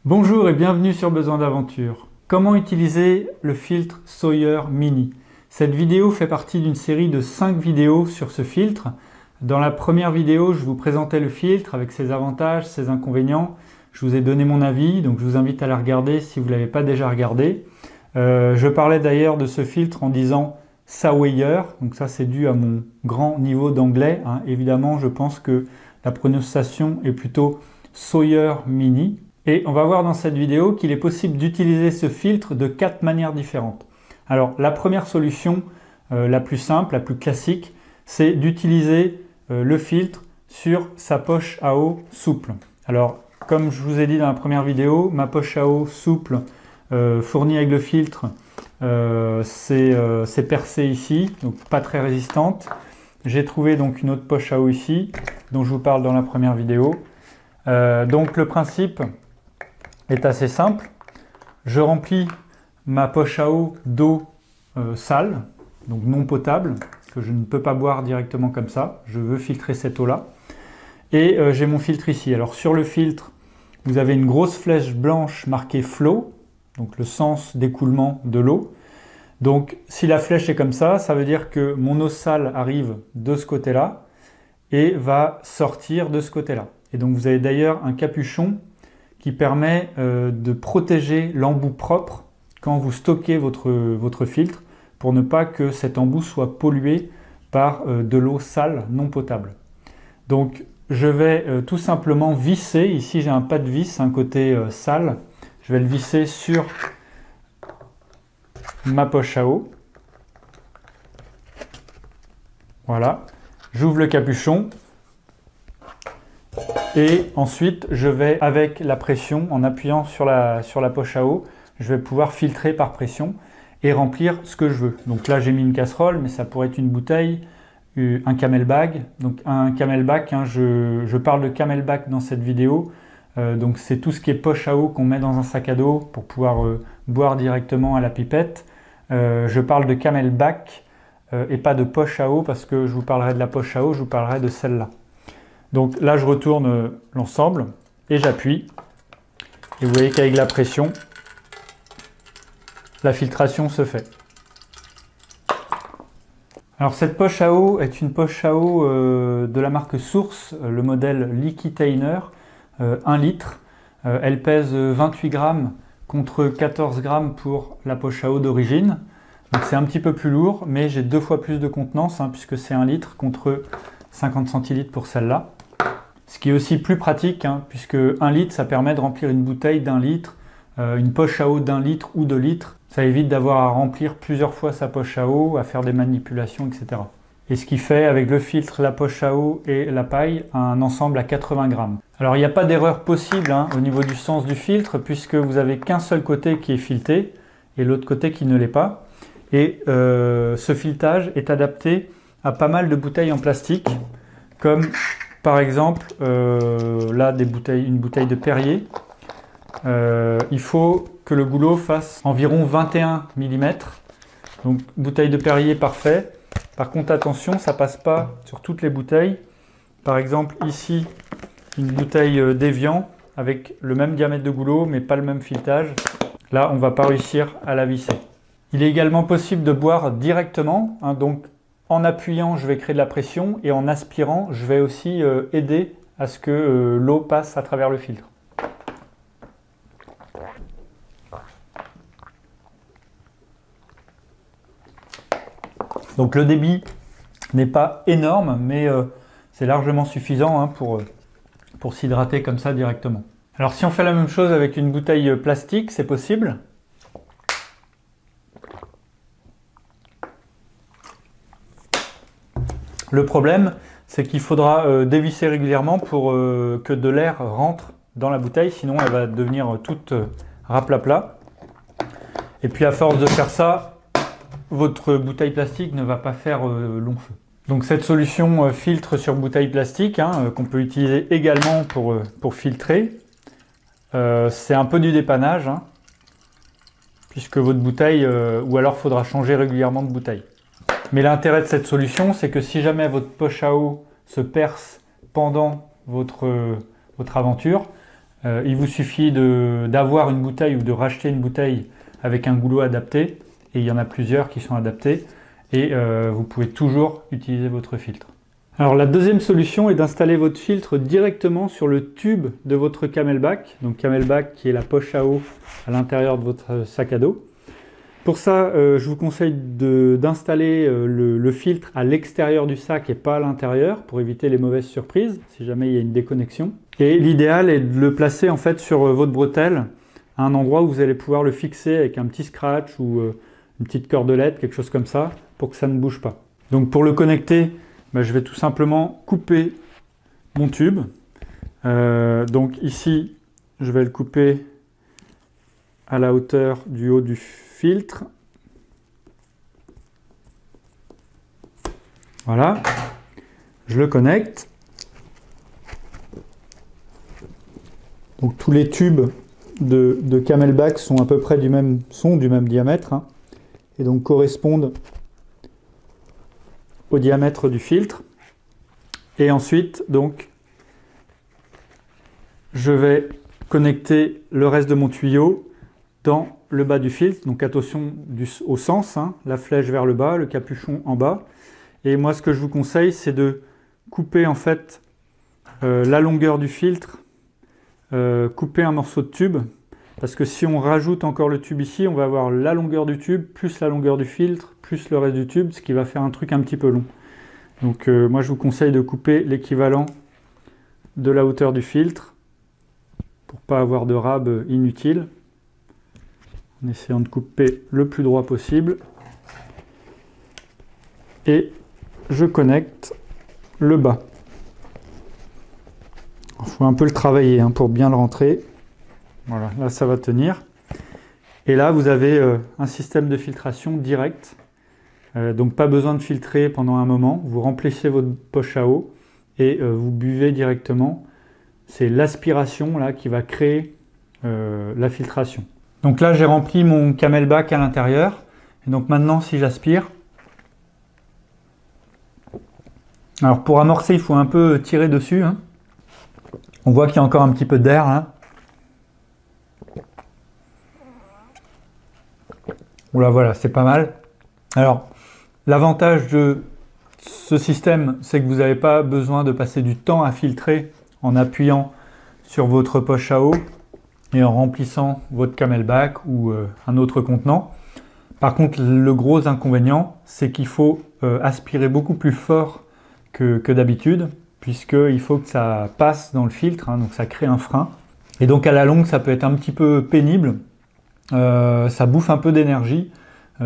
Bonjour et bienvenue sur Besoin d'aventure. Comment utiliser le filtre Sawyer Mini? Cette vidéo fait partie d'une série de 5 vidéos sur ce filtre. Dans la première vidéo, je vous présentais le filtre avec ses avantages, ses inconvénients. Je vous ai donné mon avis, donc je vous invite à la regarder si vous ne l'avez pas déjà regardé. Je parlais d'ailleurs de ce filtre en disant Sawyer, donc ça c'est dû à mon grand niveau d'anglais. Évidemment, je pense que la prononciation est plutôt Sawyer Mini. Et on va voir dans cette vidéo qu'il est possible d'utiliser ce filtre de 4 manières différentes. Alors la première solution, la plus simple, la plus classique, c'est d'utiliser le filtre sur sa poche à eau souple. Alors comme je vous ai dit dans la première vidéo, ma poche à eau souple fournie avec le filtre, c'est percé ici, donc pas très résistante. J'ai trouvé donc une autre poche à eau ici, dont je vous parle dans la première vidéo. Donc le principe est assez simple. Je remplis ma poche à eau d'eau sale, donc non potable, que je ne peux pas boire directement comme ça. Je veux filtrer cette eau-là. Et j'ai mon filtre ici. Alors sur le filtre, vous avez une grosse flèche blanche marquée flow, donc le sens d'écoulement de l'eau. Donc si la flèche est comme ça, ça veut dire que mon eau sale arrive de ce côté-là et va sortir de ce côté-là. Et donc vous avez d'ailleurs un capuchon qui permet de protéger l'embout propre quand vous stockez votre filtre pour ne pas que cet embout soit pollué par de l'eau sale non potable. Donc je vais tout simplement visser, ici j'ai un pas de vis, un côté sale, je vais le visser sur ma poche à eau. Voilà, j'ouvre le capuchon. Et ensuite, je vais, avec la pression, en appuyant sur la poche à eau, je vais pouvoir filtrer par pression et remplir ce que je veux. Donc là, j'ai mis une casserole, mais ça pourrait être une bouteille, un camelback. Donc un camelback, je parle de camelback dans cette vidéo. Donc c'est tout ce qui est poche à eau qu'on met dans un sac à dos pour pouvoir boire directement à la pipette. Je parle de camelback et pas de poche à eau parce que je vous parlerai de la poche à eau, je vous parlerai de celle-là. Donc là, je retourne l'ensemble et j'appuie. Et vous voyez qu'avec la pression, la filtration se fait. Alors cette poche à eau est une poche à eau de la marque Source, le modèle Liquitainer, 1 litre. Elle pèse 28 grammes contre 14 grammes pour la poche à eau d'origine. Donc c'est un petit peu plus lourd, mais j'ai 2 fois plus de contenance puisque c'est 1 litre contre 50 centilitres pour celle-là. Ce qui est aussi plus pratique, puisque 1 litre, ça permet de remplir une bouteille d'1 litre, une poche à eau d'1 litre ou 2 litres. Ça évite d'avoir à remplir plusieurs fois sa poche à eau, à faire des manipulations, etc. Et ce qui fait, avec le filtre, la poche à eau et la paille, un ensemble à 80 grammes. Alors il n'y a pas d'erreur possible au niveau du sens du filtre, puisque vous n'avez qu'un seul côté qui est fileté, et l'autre côté qui ne l'est pas. Et ce filetage est adapté à pas mal de bouteilles en plastique, comme par exemple, là, une bouteille de Perrier. Il faut que le goulot fasse environ 21 mm. Donc, bouteille de Perrier, parfait. Par contre, attention, ça ne passe pas sur toutes les bouteilles. Par exemple, ici, une bouteille d'Evian avec le même diamètre de goulot, mais pas le même filetage. Là, on ne va pas réussir à la visser. Il est également possible de boire directement, donc en appuyant, je vais créer de la pression et en aspirant, je vais aussi aider à ce que l'eau passe à travers le filtre. Donc le débit n'est pas énorme, mais c'est largement suffisant pour s'hydrater comme ça directement. Alors si on fait la même chose avec une bouteille plastique, c'est possible. Le problème, c'est qu'il faudra dévisser régulièrement pour que de l'air rentre dans la bouteille, sinon elle va devenir toute raplapla. Et puis à force de faire ça, votre bouteille plastique ne va pas faire long feu. Donc cette solution filtre sur bouteille plastique, qu'on peut utiliser également pour filtrer, c'est un peu du dépannage, puisque votre bouteille, ou alors il faudra changer régulièrement de bouteille. Mais l'intérêt de cette solution, c'est que si jamais votre poche à eau se perce pendant votre aventure, Il vous suffit d'avoir une bouteille ou de racheter une bouteille avec un goulot adapté, et il y en a plusieurs qui sont adaptés, et vous pouvez toujours utiliser votre filtre. Alors la deuxième solution est d'installer votre filtre directement sur le tube de votre CamelBak, donc CamelBak qui est la poche à eau à l'intérieur de votre sac à dos. Pour ça, je vous conseille d'installer le filtre à l'extérieur du sac et pas à l'intérieur pour éviter les mauvaises surprises si jamais il y a une déconnexion. Et l'idéal est de le placer en fait sur votre bretelle à un endroit où vous allez pouvoir le fixer avec un petit scratch ou une petite cordelette, quelque chose comme ça, pour que ça ne bouge pas. Donc pour le connecter, je vais tout simplement couper mon tube. Donc ici, je vais le couper à la hauteur du haut du filtre. Voilà, je le connecte. Donc tous les tubes de CamelBak sont à peu près du même diamètre, hein, et donc correspondent au diamètre du filtre. Et ensuite, donc, je vais connecter le reste de mon tuyau dans le bas du filtre. Donc attention au sens, hein, la flèche vers le bas, le capuchon en bas. Et moi, ce que je vous conseille, c'est de couper en fait la longueur du filtre, couper un morceau de tube, parce que si on rajoute encore le tube ici, on va avoir la longueur du tube, plus la longueur du filtre, plus le reste du tube, ce qui va faire un truc un petit peu long. Donc moi, je vous conseille de couper l'équivalent de la hauteur du filtre, pour pas avoir de rab inutile, en essayant de couper le plus droit possible. Et je connecte le bas. Il faut un peu le travailler hein, pour bien le rentrer. Voilà, là ça va tenir. Et là vous avez un système de filtration direct. Donc pas besoin de filtrer pendant un moment. Vous remplissez votre poche à eau et vous buvez directement. C'est l'aspiration là qui va créer la filtration. Donc là j'ai rempli mon CamelBak à l'intérieur. Et donc maintenant si j'aspire, alors pour amorcer il faut un peu tirer dessus, hein. On voit qu'il y a encore un petit peu d'air là. Oula, voilà, c'est pas mal. Alors, l'avantage de ce système, c'est que vous n'avez pas besoin de passer du temps à filtrer en appuyant sur votre poche à eau et en remplissant votre CamelBak ou un autre contenant. Par contre, le gros inconvénient, c'est qu'il faut aspirer beaucoup plus fort que d'habitude, puisqu'il faut que ça passe dans le filtre, hein, donc ça crée un frein. Et donc à la longue, ça peut être un petit peu pénible. Ça bouffe un peu d'énergie,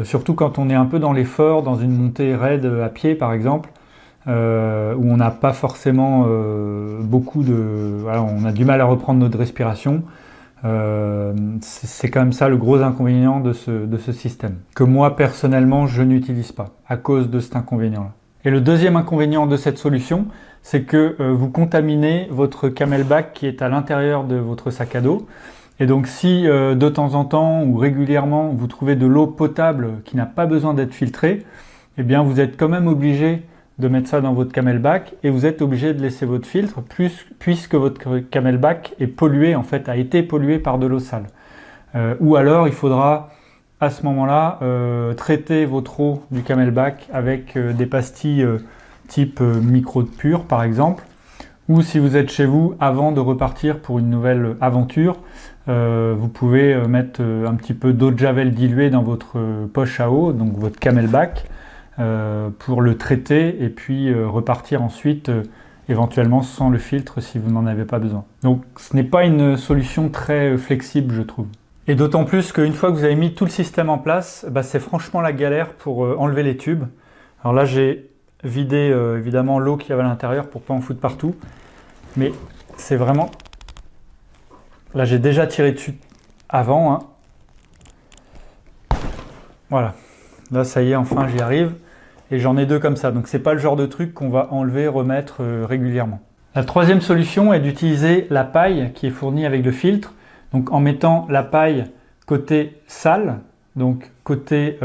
surtout quand on est un peu dans l'effort, dans une montée raide à pied par exemple, où on n'a pas forcément beaucoup de... Voilà, on a du mal à reprendre notre respiration. C'est quand même ça le gros inconvénient de ce système, que moi personnellement je n'utilise pas, à cause de cet inconvénient-là. Et le deuxième inconvénient de cette solution, c'est que vous contaminez votre CamelBak qui est à l'intérieur de votre sac à dos. Et donc si de temps en temps ou régulièrement vous trouvez de l'eau potable qui n'a pas besoin d'être filtrée, eh bien vous êtes quand même obligé de mettre ça dans votre CamelBak et vous êtes obligé de laisser votre filtre puisque votre CamelBak est pollué, en fait, a été pollué par de l'eau sale. Ou alors il faudra à ce moment-là traiter votre eau du CamelBak avec des pastilles type micro de pur par exemple, ou si vous êtes chez vous, avant de repartir pour une nouvelle aventure, vous pouvez mettre un petit peu d'eau de javel diluée dans votre poche à eau, donc votre CamelBak, pour le traiter et puis repartir ensuite éventuellement sans le filtre si vous n'en avez pas besoin. Donc ce n'est pas une solution très flexible, je trouve. Et d'autant plus qu'une fois que vous avez mis tout le système en place, c'est franchement la galère pour enlever les tubes. Alors là j'ai vidé évidemment l'eau qu'il y avait à l'intérieur pour pas en foutre partout, mais c'est vraiment... Là j'ai déjà tiré dessus avant, hein. Voilà, là ça y est, enfin j'y arrive, et j'en ai deux comme ça, donc c'est pas le genre de truc qu'on va enlever, remettre régulièrement. La troisième solution est d'utiliser la paille qui est fournie avec le filtre, donc en mettant la paille côté sale, donc côté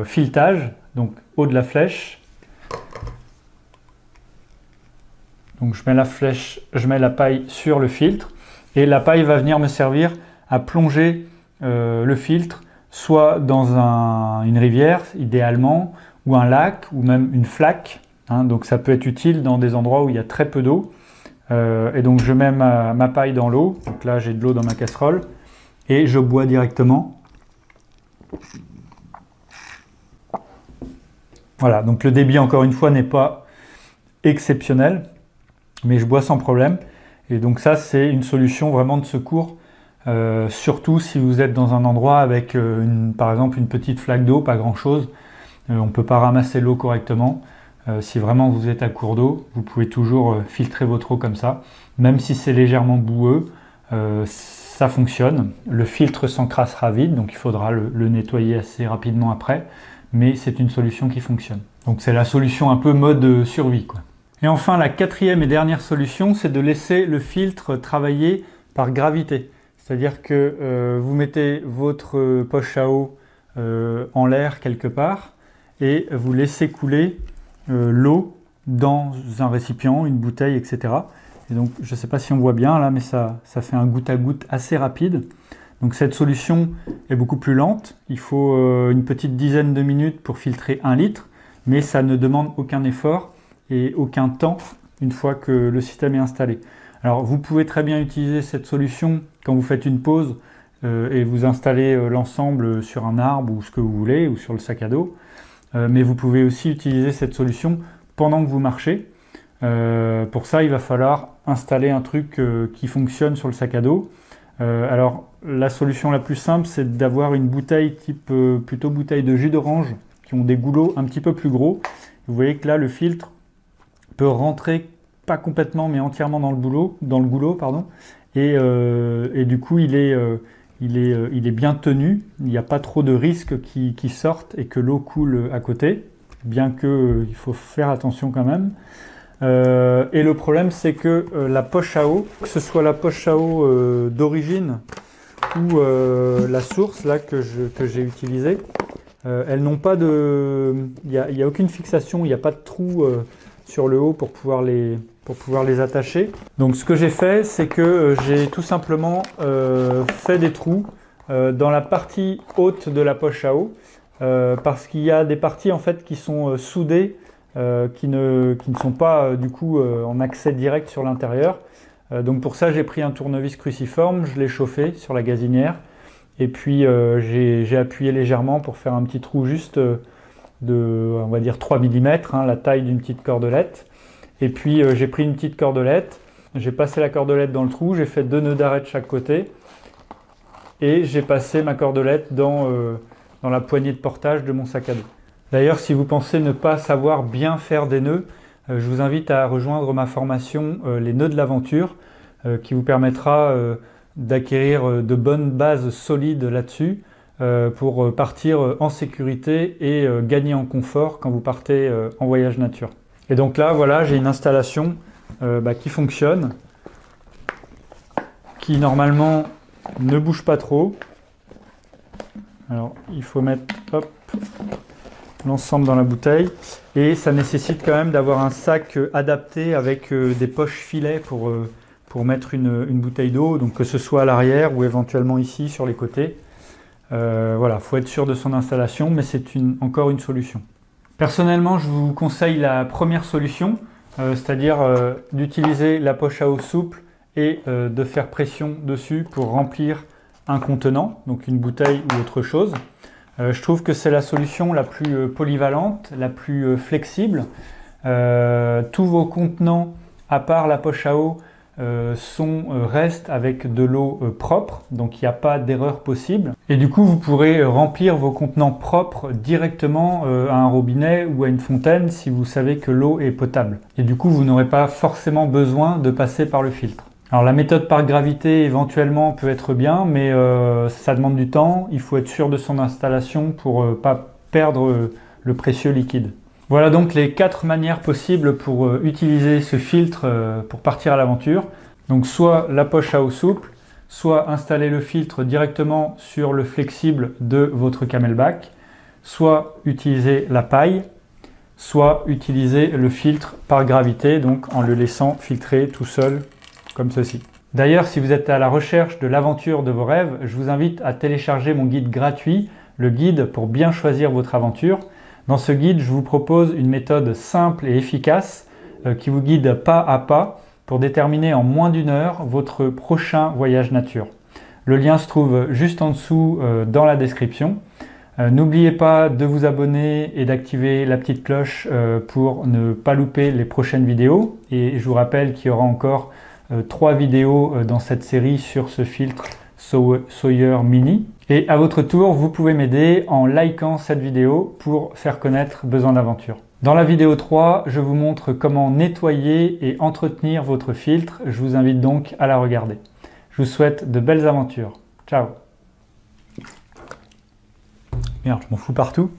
filetage, donc haut de la flèche. Donc je mets la paille sur le filtre Et la paille va venir me servir à plonger le filtre soit dans une rivière idéalement, ou un lac, ou même une flaque. Hein, donc ça peut être utile dans des endroits où il y a très peu d'eau. Et donc je mets ma paille dans l'eau. Donc là j'ai de l'eau dans ma casserole. Et je bois directement. Voilà, donc le débit encore une fois n'est pas exceptionnel, mais je bois sans problème. Et donc ça c'est une solution vraiment de secours, surtout si vous êtes dans un endroit avec par exemple une petite flaque d'eau, pas grand chose, on ne peut pas ramasser l'eau correctement. Si vraiment vous êtes à court d'eau, vous pouvez toujours filtrer votre eau comme ça, même si c'est légèrement boueux, ça fonctionne. Le filtre s'encrassera vite, donc il faudra le nettoyer assez rapidement après, mais c'est une solution qui fonctionne. Donc c'est la solution un peu mode survie, quoi. Et enfin, la quatrième et dernière solution, c'est de laisser le filtre travailler par gravité. C'est-à-dire que vous mettez votre poche à eau en l'air quelque part et vous laissez couler l'eau dans un récipient, une bouteille, etc. Et donc, je ne sais pas si on voit bien là, mais ça fait un goutte à goutte assez rapide. Donc cette solution est beaucoup plus lente. Il faut une petite dizaine de minutes pour filtrer 1 litre, mais ça ne demande aucun effort et aucun temps une fois que le système est installé. Alors vous pouvez très bien utiliser cette solution quand vous faites une pause et vous installez l'ensemble sur un arbre ou ce que vous voulez, ou sur le sac à dos. Mais vous pouvez aussi utiliser cette solution pendant que vous marchez. Pour ça, il va falloir installer un truc qui fonctionne sur le sac à dos. Alors, la solution la plus simple, c'est d'avoir une bouteille type plutôt bouteille de jus d'orange qui ont des goulots un petit peu plus gros. Vous voyez que là, le filtre peut rentrer pas complètement, mais entièrement dans le goulot, pardon. Et du coup, il est bien tenu. Il n'y a pas trop de risques qui sortent et que l'eau coule à côté, bien que il faut faire attention quand même. Et le problème, c'est que la poche à eau, que ce soit la poche à eau d'origine ou la source là que j'ai utilisée, elles n'ont pas de... Il n'y a aucune fixation, il n'y a pas de trou sur le haut pour pouvoir les attacher. Donc ce que j'ai fait, c'est que j'ai tout simplement fait des trous dans la partie haute de la poche à eau, parce qu'il y a des parties en fait qui sont soudées, qui ne sont pas du coup en accès direct sur l'intérieur. Donc pour ça, j'ai pris un tournevis cruciforme, je l'ai chauffé sur la gazinière, et puis j'ai appuyé légèrement pour faire un petit trou juste de, on va dire 3 mm, hein, la taille d'une petite cordelette. Et puis j'ai pris une petite cordelette, j'ai passé la cordelette dans le trou, j'ai fait 2 nœuds d'arrêt de chaque côté, et j'ai passé ma cordelette dans la poignée de portage de mon sac à dos. D'ailleurs, si vous pensez ne pas savoir bien faire des nœuds, je vous invite à rejoindre ma formation Les nœuds de l'aventure, qui vous permettra d'acquérir de bonnes bases solides là-dessus pour partir en sécurité et gagner en confort quand vous partez en voyage nature. Et donc là, voilà, j'ai une installation qui fonctionne, qui normalement ne bouge pas trop. Alors, il faut mettre l'ensemble dans la bouteille, et ça nécessite quand même d'avoir un sac adapté avec des poches filets pour mettre une bouteille d'eau, donc que ce soit à l'arrière ou éventuellement ici sur les côtés. Voilà, il faut être sûr de son installation, mais c'est encore une solution. Personnellement, je vous conseille la première solution, c'est-à-dire d'utiliser la poche à eau souple et de faire pression dessus pour remplir un contenant, donc une bouteille ou autre chose. Je trouve que c'est la solution la plus polyvalente, la plus flexible. Tous vos contenants, à part la poche à eau, restent avec de l'eau propre, donc il n'y a pas d'erreur possible. Et du coup, vous pourrez remplir vos contenants propres directement à un robinet ou à une fontaine si vous savez que l'eau est potable. Et du coup, vous n'aurez pas forcément besoin de passer par le filtre. Alors la méthode par gravité éventuellement peut être bien, mais ça demande du temps. Il faut être sûr de son installation pour ne pas perdre le précieux liquide. Voilà donc les 4 manières possibles pour utiliser ce filtre pour partir à l'aventure. Donc soit la poche à eau souple, soit installer le filtre directement sur le flexible de votre camelback, soit utiliser la paille, soit utiliser le filtre par gravité, donc en le laissant filtrer tout seul comme ceci. D'ailleurs, si vous êtes à la recherche de l'aventure de vos rêves, je vous invite à télécharger mon guide gratuit, le guide pour bien choisir votre aventure. Dans ce guide, je vous propose une méthode simple et efficace qui vous guide pas à pas pour déterminer en moins d'1 heure votre prochain voyage nature. Le lien se trouve juste en dessous dans la description. N'oubliez pas de vous abonner et d'activer la petite cloche pour ne pas louper les prochaines vidéos. Et je vous rappelle qu'il y aura encore 3 vidéos dans cette série sur ce filtre Sawyer Mini. Et à votre tour, vous pouvez m'aider en likant cette vidéo pour faire connaître Besoin d'aventure. Dans la vidéo 3, je vous montre comment nettoyer et entretenir votre filtre. Je vous invite donc à la regarder. Je vous souhaite de belles aventures. Ciao! Merde, je m'en fous partout.